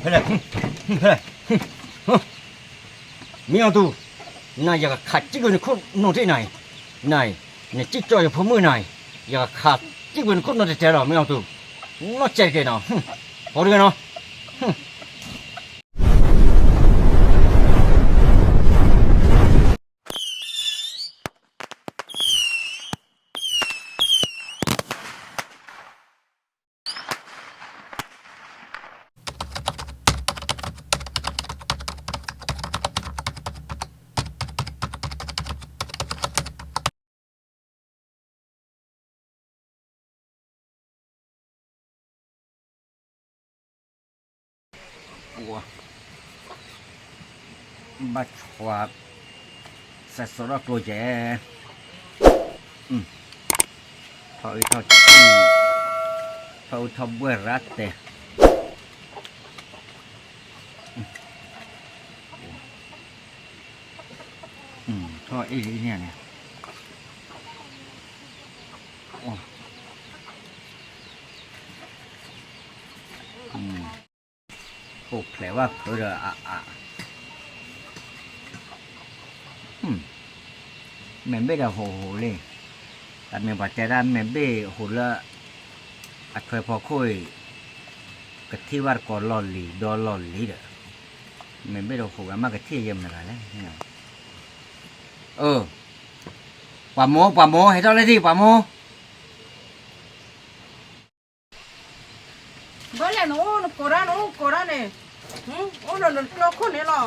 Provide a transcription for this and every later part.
그래, 그래. 미안도 나 야가 갓 찍은 코 노래 나이, 나이, 내 찍줘야 부모 나이, 야가 갓 찍은 코 노래 되라 미안도, 너 째게나, 모르겠나? 와, 맛 좋아. 쌀쌀아 도제. 더 부에라떼. 더 이리냐네.โอ้แผลว่าเออแม่เบ้ดาโหเลยแต่เมื่อปัจจัยด้านแม่เบ้โหละอัดเคยพอคุยกับที่วัดก่อนหล่อหลีดอหล่อหลีเด้อแม่เบ้ดาโหกันมากกับที่เยี่ยมอะไรแล้วป่าโมให้เท่าไรที่ป่าโมบ้านเลยนู้นโคราเนี่ยโอ้เราเลือกคนนี้หรอ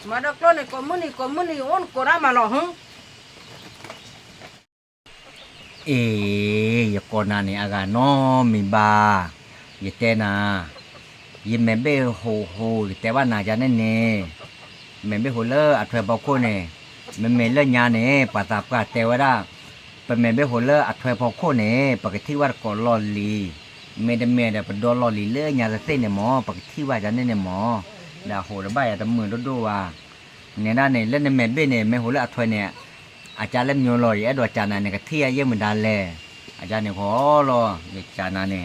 มาดักล้อเนี่ยก็มื้อนี้โอ้โครามาหรออย่าก่อนหน้านี้อาการน้อมีบาอย่าเต้นะยิ่งแม่เบ้โหแต่ว่าน่าจะแน่แม่เบ้โหเลออัดเทอร์บอกคนเนี่ยแม่เล่นยาเนี่ยปัตตาปะแต่ว่าได้เป็นแม่เบ้โหเลออัดเทอร์บอกคนเนี่ยปกติว่าก่อนลอลีเมเดเป็นดอลลอลีเลื่อยยาเส้นเนี่ยหมอปกติว่าจะเนี่ยหมอดาโหระบายแต่มือดูว่าเนี่ยด้านเนี่ยเล่นในแม่เบ้เนี่ยแม่โหเลออัดเทอร์เนี่ยอาจารย์เล่นโยลอยดวจานาเนี่ยก็เที่ยเยี่ยมเหมือนดันเลยอาจารย์เนี่ยขอรอเด็กจานาเนี่ย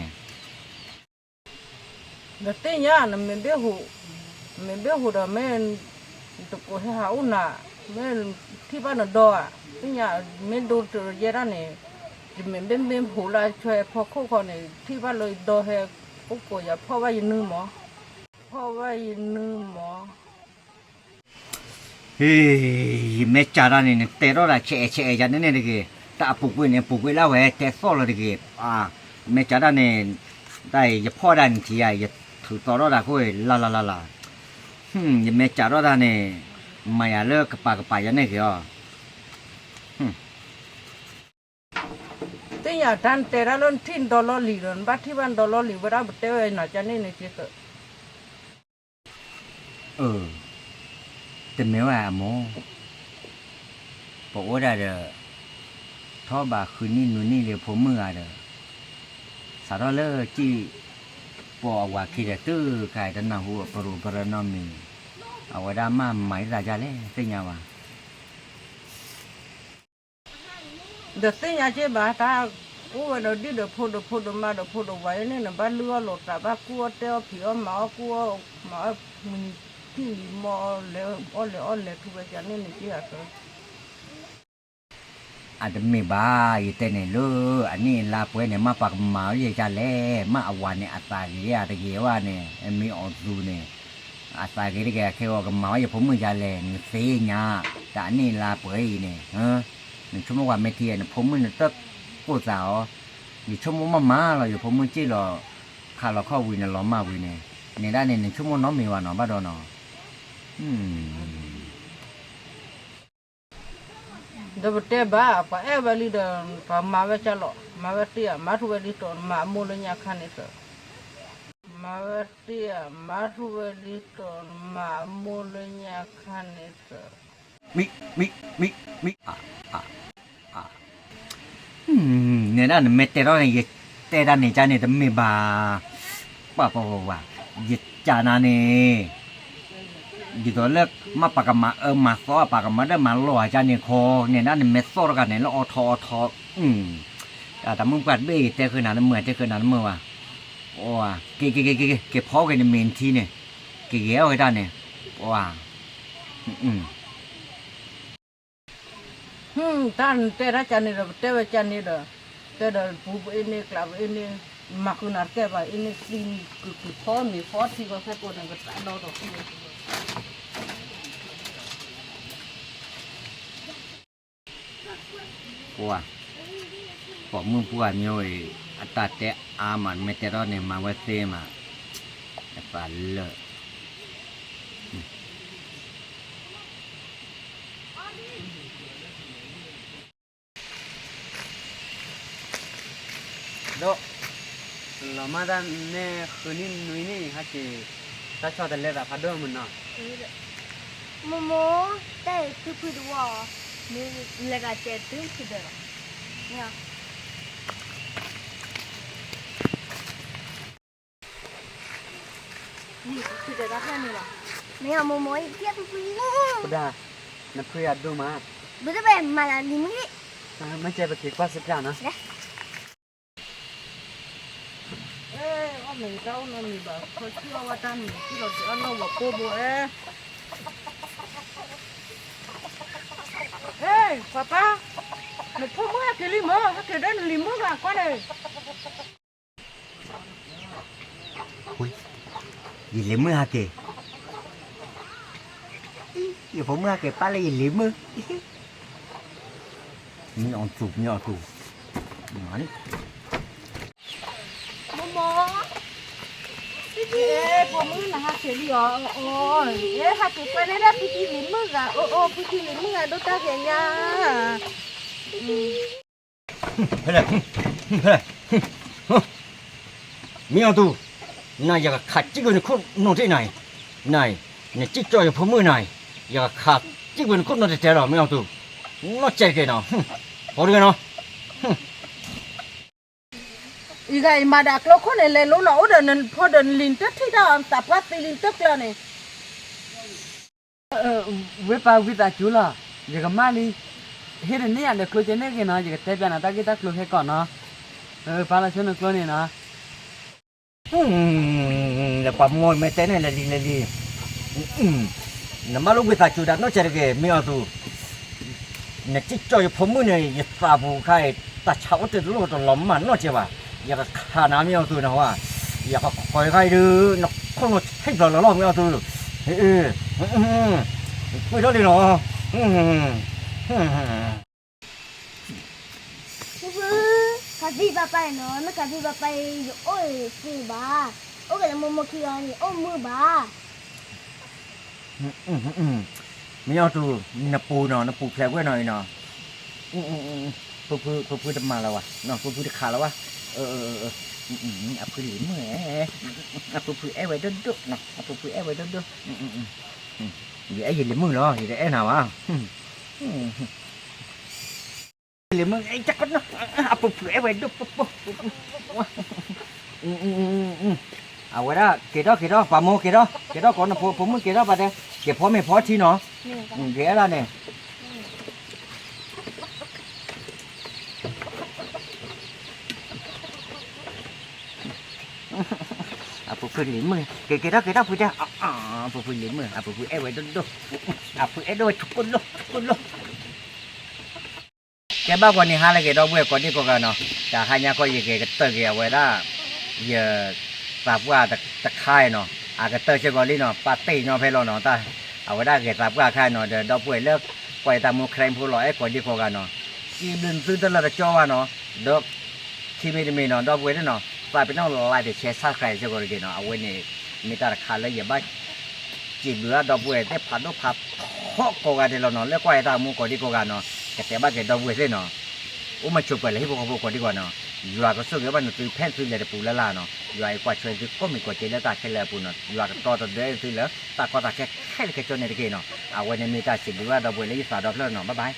เด็กเตี้ยน่ะมันเบี้ยหูดาแม่ตะโกให้หาอุณาแม่ที่บ้านน่ะดอเตี้ยแม่ดูตัวเยอะเนี่ยจะแม่เป็นหูลายช่วยพอคู่คนเนี่ยที่บ้านเลยดอให้กุ๊กอย่าพ่อว่ายืนหมอเฮ้ยแม่จาราเนี่ยเตะรอดเฉะจันเนี่ยดิแต่ปุกเวแล้วเว้แต่ซ้อเลยดิแม่จาราเนี่ยได้จะพ่อดันทีอย่าถือต่อรอดคุยลาอย่าแม่จารอดเนี่ยไม่อยากเลิกกับปากยันเนี่ยเหรอเตี้ยดันเตะแล้วทิ้งดอลลาร์ลีรอนบัดที่บ้านดอลลาร์ลีเวลาเตะไอ้หน่าจะเนี่ยเจ๊ก็แต่ไม่ว่าโมบอกว่าได้เด้อท่อบาคืนนี้นู่นนี่เดี๋ยวผมมือเด้อสารเลอจี้ปอกว่าคิดตื้อไก่ตันมาหัวปรุปรนอมีเอาไว้ด้ามาหมายราชาเล่สิ่งยังวะเด็กเตี้ยเจ๊บ้าตากูว่าเราดิเดี๋ยวพูดมาไว้เนี่ยนะบ้านเรือหลดแต่บ้านกูเตี้ยผิวหมากูหมามันที่มอเลยอ้อเลยทุกอย่างนี่เจ๊ก็อาจจะไม่บ้าอยู่แต่เนี่ยเลยอันนี้ลาป่วยเนี่ยมาปากหมาเยอะจังเลยมาอวันเนี่ยอัตราเกี่ยตะเกียว่าเนี่ยมีออกดูเนี่ยอัตราเกี่ยแค่ว่ากับหมาอย่าผมมือจังเลยเสียเนาะแต่อันนี้ลาป่วยเนี่ยหนึ่งชั่วโมงว่าไม่เที่ยงผมมือเนี่ยตึ๊กกูสาวอยู่ชั่วโมงมาเราอยู่ผมมือจี้เราข้าเราเข้าวินเรามาวินเนี่ยในด้านเนี่ยหนึ่งชั่วโมงน้องมีวันน้องบ้าดอนน้องเดี๋ยวเตะบ้าป่ะบาลีเดินป่ะมาเวชะหล่อมาเวทีมาทุเวลีตอนมามูลนิธินี่สิมาเวทีมาทุเวลีตอนมามูลนิธินี่สิมิเนี่ยด้านเมตเตอร์เนี่ยเตะด้านเนี่ยจานเนี่ยแต่ไม่บ้าว่ายึดจานาเนี่ยอยู่ตัวเลือกมาปากกมามาซ้อปากกมาได้มาหล่อจานเนี่ยคอเนี่ยนั่นเม็ดซ้อกันเนี่ยแล้วทอแต่มึงปัดเบ้แต่คือหนาเหมือนจะคือหนาเมื่อวะ哇，给跑给你明天呢，给要给他呢，哇，tan tera chani ro tewa chani ro tera bu ini klab ini makunar ke ba ini clean ku for mi for si ko sa ko na ta do do哇，我们不管因为啊大的阿man没得到呢嘛，我些嘛，把了。đó là mà ta nè khơi nín núi nè hay chỉ ta cho ta lên là phát đơn mình nè Momo, tay tu kedua, ni lega cetu sudah. Ya. Ni sudah dah kan ni lah. Ni Momo dia tu punya. udah nó phơi ăn đâu mà Betul be malah ni ni. mấy chơi bạc qua sếp ra nữa mình đâu nó mình bảo thôi chưa qua tan mình chỉ rồi ăn đâu vào cô bố ê papa mày thôi mua cái lim mỡ cái đấy là lim mỡ à con này ui gì liếm mưa hả kì gì phóng mưa kì ba là gì liếm mưa nhỏ chụp nhỏ đấy Momo. bố mưa là hai cái gì ôi hai cái quen đấy đó putih lim mỡ à putih lim mỡ à đâu ta về nhà 그래. 미야도 나 야가 가 찍은 코 노래 나이. 나이. 내 찍줘요 부모 나이. 야가 가 찍은 코 노래 되라 미야도. 너 째게 너. 버리게 너. 이가 이마다 클로콘에 레로나 오더는 포던 린트 티다 tapati 린트 클라네 với bao với ta chú là giờ cái mai đi hết rồi nè được cơ chế nè cái nó giờ cái tép là ta cái ta luôn hết còn nó bao là chú nó luôn này nó là bấm ngồi mấy tên này là đi. Nằm lúc người ta chủ đặt nó chơi cái miya도. 내 찍줘요 부모네 예쁘고 가에 다 차고 때도 또 넘만 너 제발. 야가 카나미야도 나와. 야가 거기 가이르 너 코노 해달라 미야도. 왜 저리 너? Kasi papa no, na kasi papa oi si ba. O kaya Momo kia ni, o mu ba. 미야도 나ปูnóปูแผลไว้หน่อยเนาะปูจะมาแล้ววะเนาะปูจะขาแล้ววะอ่ะปูหลิมเหมอ่ะปูเอ้ไว้ดุ๊ดเนาะอ่ะปูเอ้ไว้ดุ๊ดอย่าไอ้หลิมมือเนาะอย่าไอ้หนาวะหลิมมือไอ้จักรเนาะอ่ะปูเอ้ไว้ดุ๊ดเอาไว้ละเกล้อปลาโมเกล้อก่อนนะผมมึงเกล้อไปเด้เก็บพอไม่พอทีเนาะเกล้อเนี่ยอ่ะปูหลิมมือเกล้อปูจ้าปูหลิมมืออ่ะปูเอ้ไว้ดุ๊ดอ่ะปูเอ้ด้วยทุกคนลุกแกบ้ากว่านี้หาอะไรเกล้อเว้ยก่อนนี้ก็กันเนาะแต่หายาก็ยังเกล้อเตอร์เกล้อไว้ละเยอะปราบว่าตะไคร่เนาะอากาเตอร์เชกอลี่เนาะปาตี้เนาะเพลเนาะตาเอาไว้ได้เกปราบว่าไคร่เนาะเดี๋ยวดอกป่วยเลิกปล่อยตามมือเครมผู้ลอยก่อนดีกว่ากันเนาะกีเดินซื้อตลาดจ้าเนาะดอกที่มีเนาะดอกป่วยเนาะปลายเป็นต้องไล่เดี๋ยวเช็ดซาใครเชกอลี่เนาะเอาไว้นี่มีตาขาเลยอย่าบ้าจีบเหลือดอกป่วยได้ผัดเพาะกกันเดี๋ยวเนาะแล้วก็ไอ้ตามมือก่อนดีกว่ากันเนาะแต่บ้าเกดอกป่วยเนาะมันชุบไปเลยให้พวกก่อนดีกว่าเนาะอยู่ก็สู้กับมันตัวแพนซื้อเลยปูละเนาะอยู่ไอ้กว่าช่วยก็มีกว่าเจริญตาแค่แล้วปูเนาะอยู่ก็ต่อเดือนซื้อแล้วตาก็ตาแค่จนในตะกี้เนาะเอาไว้ในมีตาสิบหรือว่าดอกบัวเลยสาดอกเลิศเนาะบ๊ายบาย